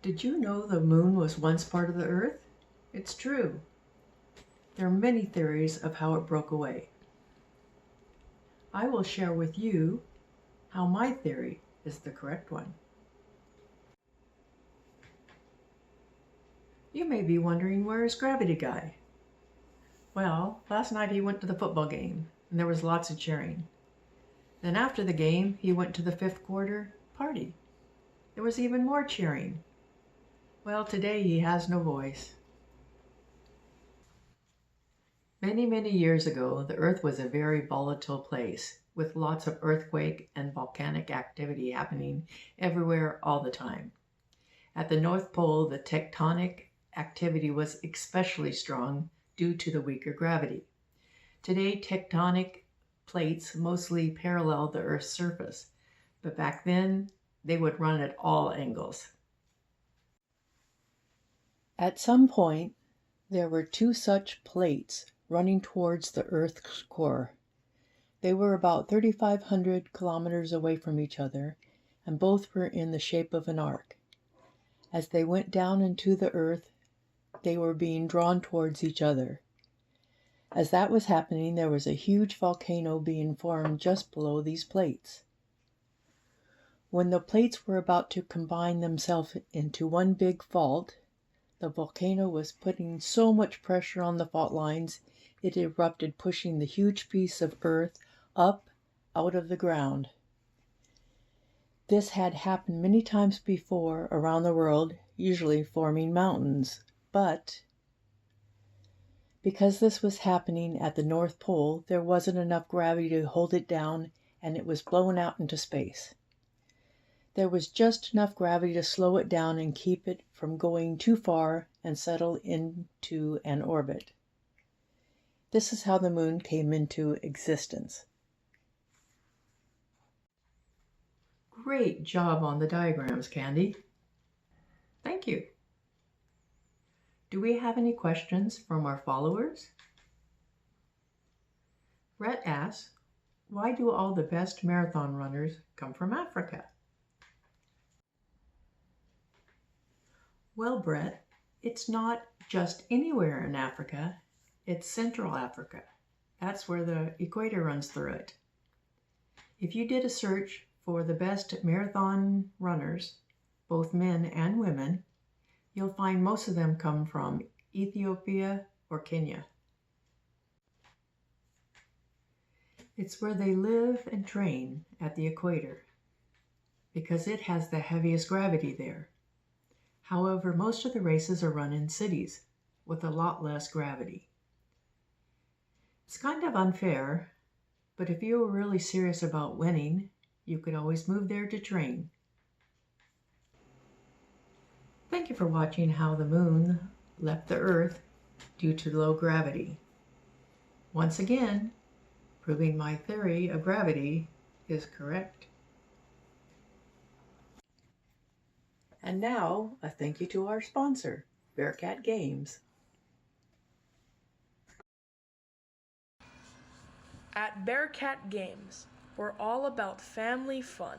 Did you know the moon was once part of the Earth? It's true. There are many theories of how it broke away. I will share with you how my theory is the correct one. You may be wondering, where is Gravity Guy? Well, last night he went to the football game and there was lots of cheering. Then after the game, he went to the fifth quarter party. There was even more cheering. Well, today he has no voice. Many, many years ago, the Earth was a very volatile place with lots of earthquake and volcanic activity happening everywhere all the time. At the North Pole, the tectonic activity was especially strong due to the weaker gravity. Today, tectonic plates mostly parallel the Earth's surface, but back then they would run at all angles. At some point, there were two such plates running towards the Earth's core. They were about 3,500 kilometers away from each other, and both were in the shape of an arc. As they went down into the Earth, they were being drawn towards each other. As that was happening, there was a huge volcano being formed just below these plates. When the plates were about to combine themselves into one big fault, the volcano was putting so much pressure on the fault lines, it erupted, pushing the huge piece of earth up out of the ground. This had happened many times before around the world, usually forming mountains. But because this was happening at the North Pole, there wasn't enough gravity to hold it down, and it was blown out into space. There was just enough gravity to slow it down and keep it from going too far and settle into an orbit. This is how the moon came into existence. Great job on the diagrams, Candy. Thank you. Do we have any questions from our followers? Rhett asks, why do all the best marathon runners come from Africa? Well, Brett, it's not just anywhere in Africa, it's Central Africa. That's where the equator runs through it. If you did a search for the best marathon runners, both men and women, you'll find most of them come from Ethiopia or Kenya. It's where they live and train at the equator because it has the heaviest gravity there. However, most of the races are run in cities with a lot less gravity. It's kind of unfair, but if you were really serious about winning, you could always move there to train. Thank you for watching how the moon left the Earth due to low gravity. Once again, proving my theory of gravity is correct. And now, a thank you to our sponsor, Bearcat Games. At Bearcat Games, we're all about family fun.